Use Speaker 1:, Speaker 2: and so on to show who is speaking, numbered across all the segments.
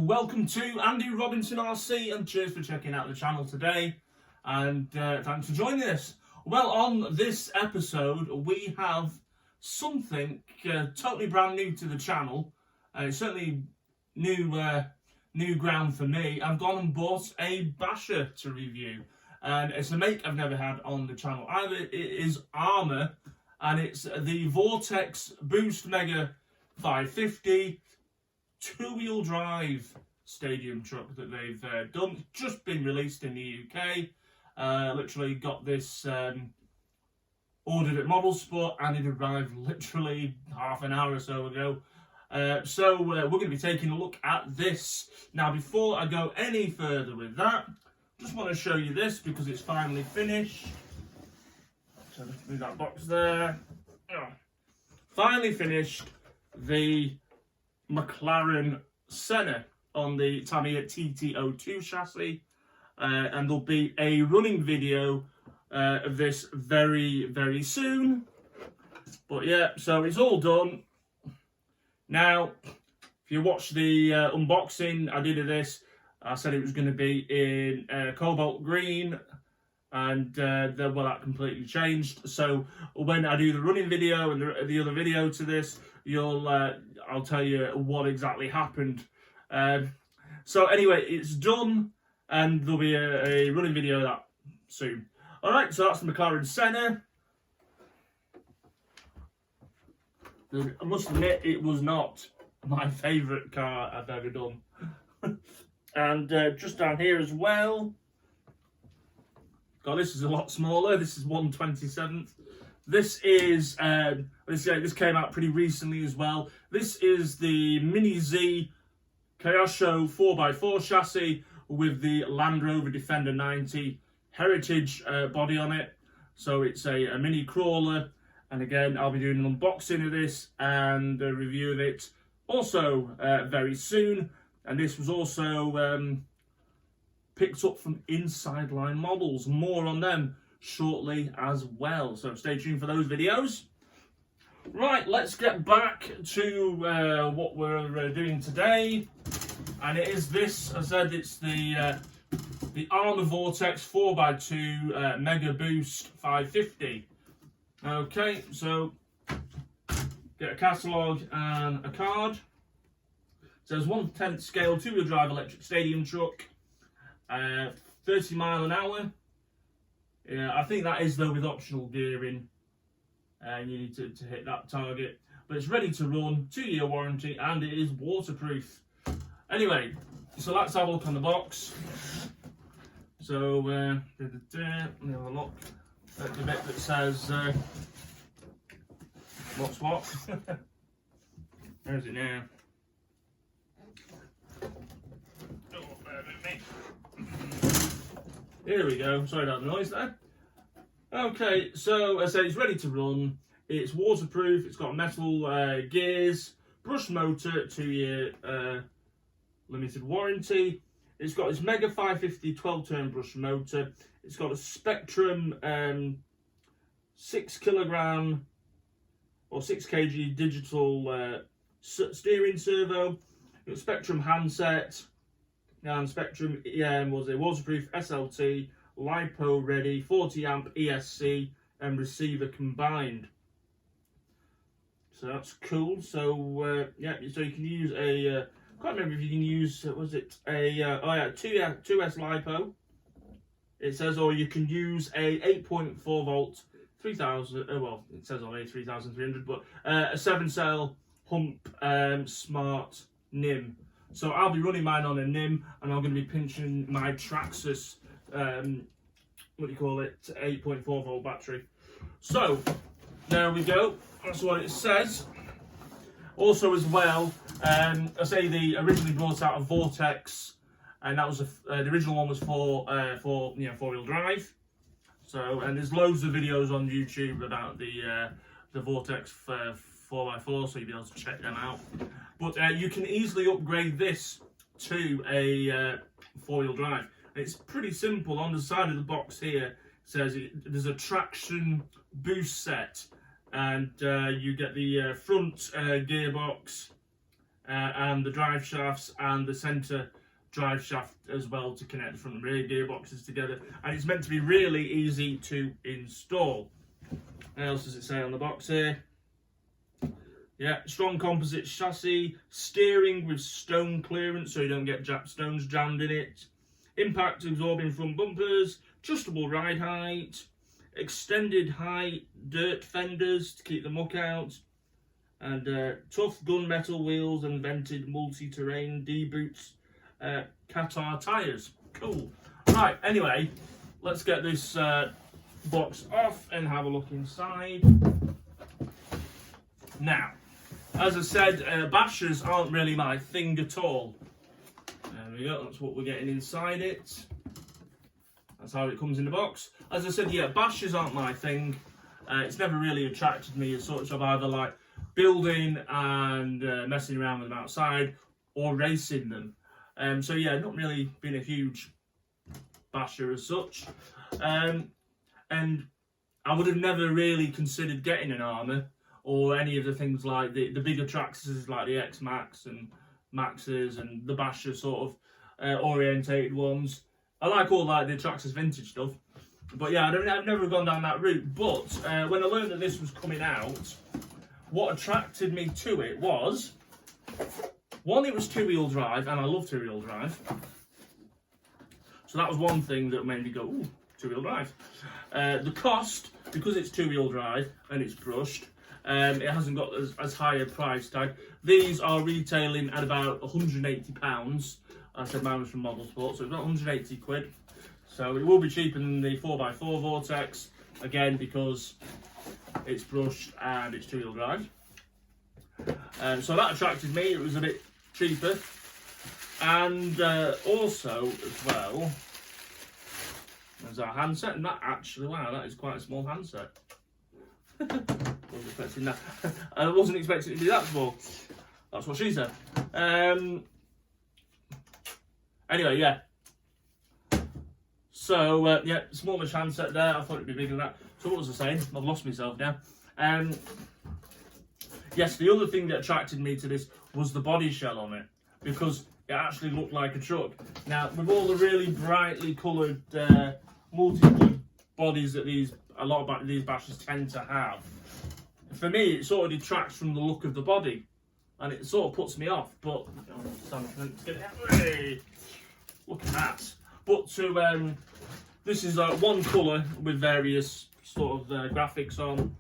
Speaker 1: welcome to Andy Robinson RC, and cheers for checking out the channel today, and thanks for joining us. Well, on this episode we have something totally brand new to the channel. It's certainly new ground for me. I've gone and bought a basher to review, and it's a make I've never had on the channel either. It is Arrma, and it's the Vorteks Boost Mega 550 two-wheel drive stadium truck that they've done. It's just been released in the UK. Literally got this ordered at Model Sport, and it arrived literally half an hour or so ago. So we're going to be taking a look at this. Now, before I go any further with that, just want to show you this because it's finally finished. So let's move that box there. Oh. Finally finished the McLaren Senna on the Tamiya TT02 chassis, and there'll be a running video of this very soon. But yeah, so it's all done. Now, if you watch the unboxing I did of this, I said it was going to be in cobalt green, and then, well, that completely changed. So when I do the running video and the other video to this, I'll tell you what exactly happened. So anyway, it's done, and there'll be a running video of that soon. All right, so that's the McLaren Senna. I must admit, it was not my favourite car I've ever done. And just down here as well, God, this is a lot smaller. This is 1/27th. This is, this came out pretty recently as well. This is the Mini Z Kyosho 4x4 chassis with the Land Rover Defender 90 Heritage body on it. So it's a mini crawler. And again, I'll be doing an unboxing of this and a review of it also very soon. And this was also picked up from Inside Line Models. More on them shortly as well, so stay tuned for those videos. Right, let's get back to what we're doing today, and it is this. As I said, it's the Arrma Vorteks 4x2 Mega Boost 550. Okay, so get a catalogue and a card. It says 1/10 scale two-wheel drive electric stadium truck, 30 mile an hour. Yeah, I think that is though with optional gearing, and you need to hit that target. But it's ready to run, 2-year warranty, and it is waterproof. Anyway, so let's have a look on the box. So, let me have a look at the bit that says what's what. Where is it now? Here we go. Sorry about the noise there. Okay, so as I say, it's ready to run. It's waterproof. It's got metal gears, brush motor, 2-year limited warranty. It's got this Mega 550 12-turn brush motor. It's got a Spectrum 6 kilogram or 6 kg digital steering servo. It's Spectrum handset. And Spectrum was a waterproof SLT, LiPo ready, 40 amp ESC and receiver combined. So that's cool. So yeah, so you can use a I can't remember if you can use was it a 2S LiPo. It says, or you can use a 8.4 volt 3000. Well, it says on a 3300, but a 7-cell hump smart NIM. So I'll be running mine on a NIM, and I'm going to be pinching my Traxxas, 8.4 volt battery. So, there we go. That's what it says. Also as well, I say they originally brought out a Vorteks, and that was the original one was for 4-wheel drive. So, and there's loads of videos on YouTube about the Vorteks 4x4, so you'll be able to check them out. But you can easily upgrade this to a 4-wheel drive. It's pretty simple. On the side of the box here, it says there's a traction boost set, and you get the front gearbox, and the drive shafts and the centre drive shaft as well to connect the front and rear gearboxes together, and it's meant to be really easy to install. What else does it say on the box here? Yeah, strong composite chassis, steering with stone clearance so you don't get stones jammed in it, impact absorbing front bumpers, adjustable ride height, extended high dirt fenders to keep the muck out, and tough gunmetal wheels and vented multi-terrain D-boots, Qatar tyres. Cool. Right, anyway, let's get this box off and have a look inside. Now, as I said, bashers aren't really my thing at all. There we go, that's what we're getting inside it. That's how it comes in the box. As I said, yeah, bashers aren't my thing. It's never really attracted me as such. I've either like building and messing around with them outside or racing them. So yeah, not really been a huge basher as such. And I would have never really considered getting an Arrma or any of the things like the bigger Traxxas like the X Max and Maxes and the basher sort of orientated ones. I like all like the Traxxas vintage stuff. But yeah, I've never gone down that route. But when I learned that this was coming out, what attracted me to it was, one, it was two-wheel drive, and I love two-wheel drive. So that was one thing that made me go, ooh, two-wheel drive. The cost, because it's two-wheel drive and it's brushed, it hasn't got as high a price tag. These are retailing at about £180. I said mine was from Model Sport, so it's about 180 quid. So it will be cheaper than the 4x4 Vorteks, again, because it's brushed and it's two-wheel drive. So that attracted me. It was a bit cheaper. And also, as well, there's our handset, and that actually, wow, that is quite a small handset. Wasn't expecting that. I wasn't expecting it to be that small. That's what she said. Anyway, yeah. So, yeah, smallish handset there. I thought it'd be bigger than that. So what was I saying? I've lost myself now. Yes, the other thing that attracted me to this was the body shell on it, because it actually looked like a truck. Now, with all the really brightly coloured multi-wood bodies that a lot of these bashers tend to have, for me, it sort of detracts from the look of the body, and it sort of puts me off. But look at that. But to this is one colour with various sort of graphics on,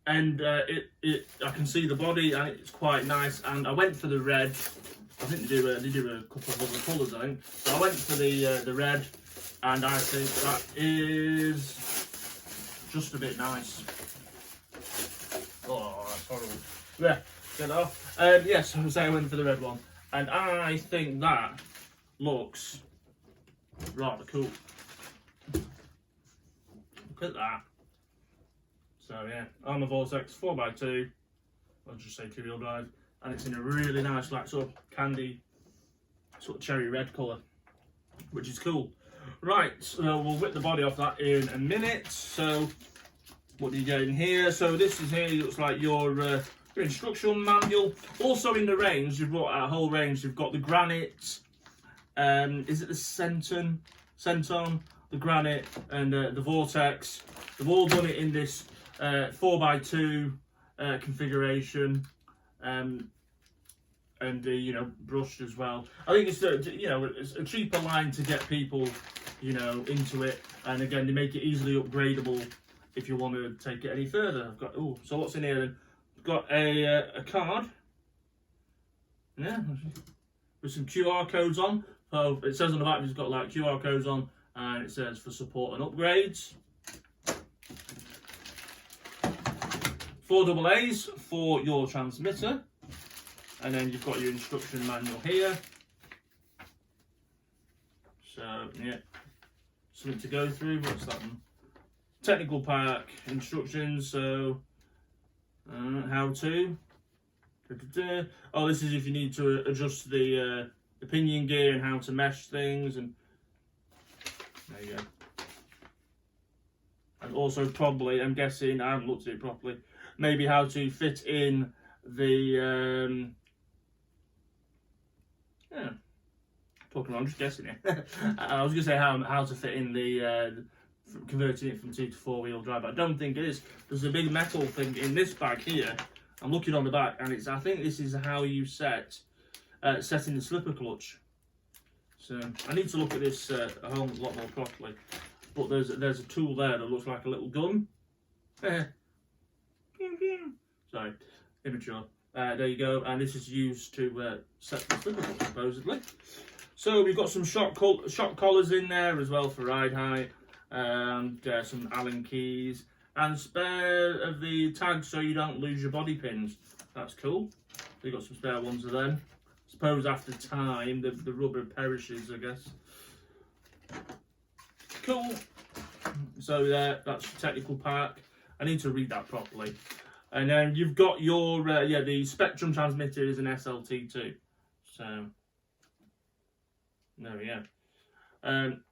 Speaker 1: and I can see the body, and it's quite nice. And I went for the red. I think they do a couple of other colours, I think. So I went for the red, and I think that is just a bit nice. Oh, that's horrible. Yeah, get it off. Yes, I'm saying I went for the red one, and I think that looks rather cool. Look at that. So yeah, Arrma Vorteks 4x2. I'll just say two-wheel drive, and it's in a really nice, like sort of candy, sort of cherry red colour, which is cool. Right, so we'll whip the body off that in a minute. So what do you get in here? So this is here, looks like your instructional manual. Also in the range, you've got a whole range. You've got the granite, is it the Centon, the granite, and the Vorteks. They've all done it in this 4x2 configuration, and you know, brushed as well. I think it's it's a cheaper line to get people into it, and again they make it easily upgradable if you want to take it any further. I've got so what's in here then? I've got a card, yeah, with some QR codes on. So it says on the back it's got like QR codes on, and it says for support and upgrades. 4 AA's for your transmitter, and then you've got your instruction manual here. So yeah, something to go through. What's that one? Technical pack, instructions. So how to. Oh, this is if you need to adjust the pinion gear and how to mesh things, and there you go. And also probably, I'm guessing, I haven't looked at it properly, maybe how to fit in the Yeah. I'm just guessing it. I was going to say how to fit in the converting it from 2 to 4 wheel drive. But I don't think it is. There's a big metal thing in this bag here. I'm looking on the back, and I think this is how you set in the slipper clutch. So I need to look at this a whole lot more properly. But there's a tool there that looks like a little gun. Sorry, immature. There you go, and this is used to set the slipper clutch, supposedly. So we've got some shock collars in there as well for ride height, and some Allen keys, and spare of the tags so you don't lose your body pins. That's cool. So you've got some spare ones of them. Suppose after time the rubber perishes, I guess. Cool. So that's your technical pack. I need to read that properly. And then you've got your the Spectrum transmitter is an SLT2. So there we go.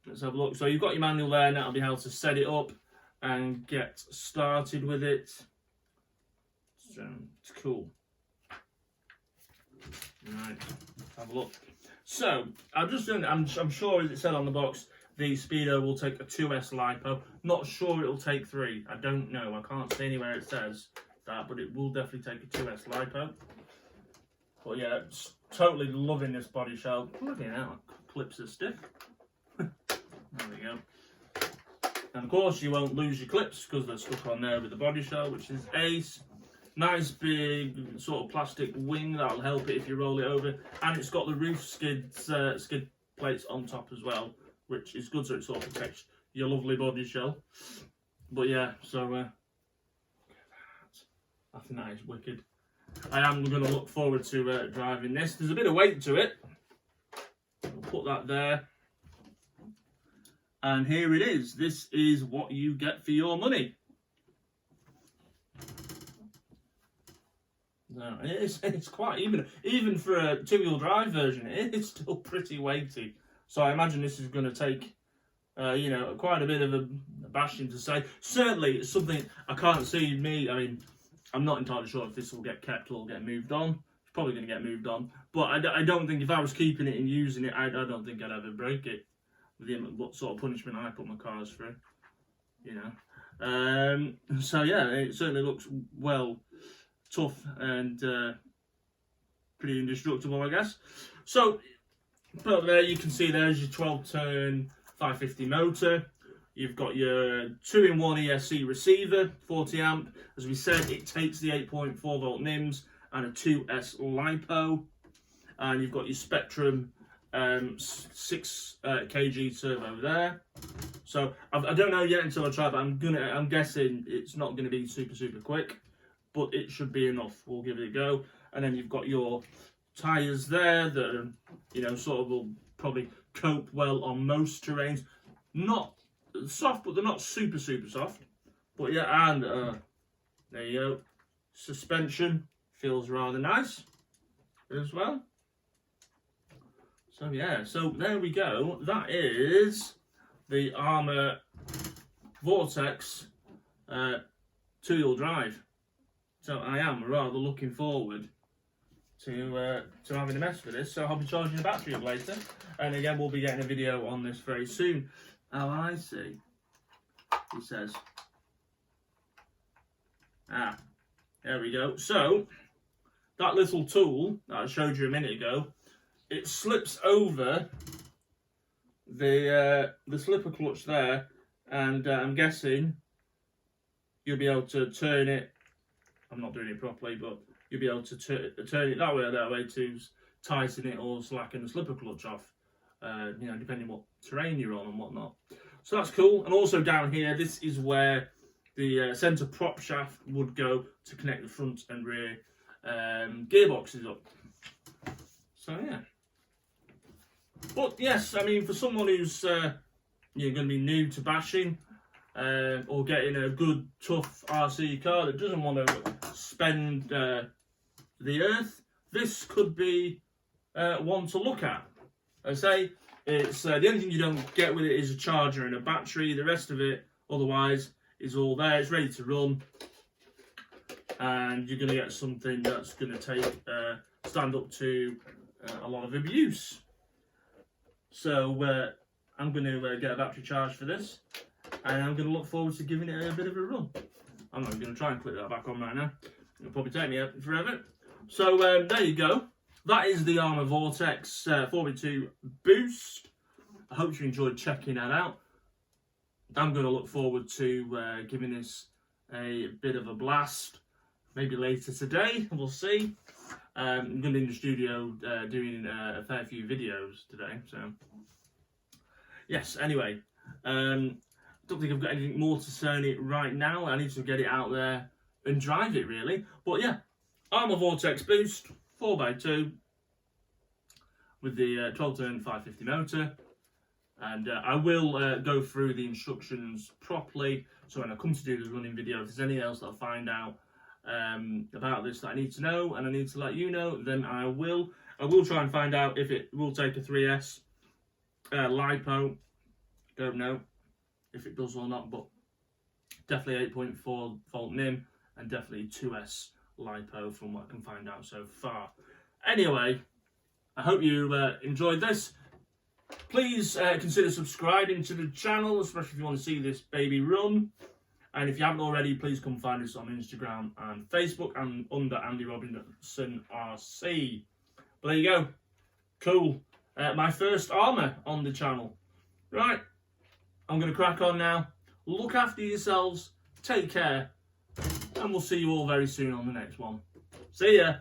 Speaker 1: Let's have a look. So you've got your manual there, and that'll be how to set it up and get started with it. So it's cool. Right, let's have a look. So I'm sure, as it said on the box, the Speedo will take a 2S LiPo. Not sure it'll take 3. I don't know. I can't see anywhere it says that, but it will definitely take a 2S LiPo. But yeah, totally loving this body shell. Look at that, clips are stiff. There we go. And of course you won't lose your clips because they're stuck on there with the body shell, which is ace. Nice big sort of plastic wing that'll help it if you roll it over, and it's got the roof skid plates on top as well, which is good, so it sort of protects your lovely body shell. But yeah, so I think that is wicked. I am going to look forward to driving this. There's a bit of weight to it. We'll put that there. And here it is. This is what you get for your money. No, it's quite, even for a 2-wheel drive version, it's still pretty weighty. So I imagine this is going to take, quite a bit of a bashing to say. Certainly, it's something I can't see me. I mean, I'm not entirely sure if this will get kept or get moved on. It's probably going to get moved on. But I don't think if I was keeping it and using it, I don't think I'd ever break it. With what sort of punishment I put my cars through, So yeah, it certainly looks tough and pretty indestructible, I guess. So, but there you can see there's your 12-turn 550 motor. You've got your 2-in-1 ESC receiver, 40 amp. As we said, it takes the 8.4 volt NIMS and a 2S LiPo. And you've got your Spectrum 6 kg turbo there. So I don't know yet until I try, but I'm guessing it's not going to be super quick, but it should be enough. We'll give it a go. And then you've got your tyres there that are, sort of will probably cope well on most terrains. Not soft, but they're not super soft. But yeah, and there you go. Suspension feels rather nice as well. So yeah, so there we go. That is the Arrma Vorteks 2-wheel drive. So I am rather looking forward to having a mess with this. So I'll be charging the battery up later, and again we'll be getting a video on this very soon. Oh, I see. He says. There we go. So that little tool that I showed you a minute ago, it slips over the slipper clutch there, and I'm guessing you'll be able to turn it. I'm not doing it properly, but you'll be able to turn it that way or that way to tighten it or slacken the slipper clutch off, depending what terrain you're on and whatnot. So that's cool. And also down here, this is where the centre prop shaft would go to connect the front and rear gearboxes up. So yeah. But yes, I mean, for someone who's going to be new to bashing or getting a good tough RC car that doesn't want to spend the earth, this could be one to look at. I say it's the only thing you don't get with it is a charger and a battery. The rest of it, otherwise, is all there. It's ready to run, and you're going to get something that's going to stand up to a lot of abuse. So I'm going to get a battery charge for this, and I'm going to look forward to giving it a bit of a run. I'm not going to try and click that back on right now. It'll probably take me forever. So there you go. That is the Arrma Vorteks 4x2 Boost. I hope you enjoyed checking that out. I'm going to look forward to giving this a bit of a blast. Maybe later today, we'll see. I'm going to be in the studio doing a fair few videos today. So, yes, anyway. Don't think I've got anything more to say on it right now. I need to get it out there and drive it, really. But yeah, Arrma Vorteks Boost 4x2 with the 12-turn 550 motor. And I will go through the instructions properly. So when I come to do this running video, if there's anything else that I'll find out about this that I need to know and I need to let you know, then I will. I will try and find out if it will take a 3S LiPo. Don't know if it does or not, but definitely 8.4 volt NIM and definitely 2S LiPo from what I can find out so far. Anyway, I hope you enjoyed this. Please consider subscribing to the channel, especially if you want to see this baby run. And if you haven't already, please come find us on Instagram and Facebook and under Andy Robinson RC. But there you go. Cool. My first Arrma on the channel. Right. I'm going to crack on now. Look after yourselves. Take care. And we'll see you all very soon on the next one. See ya.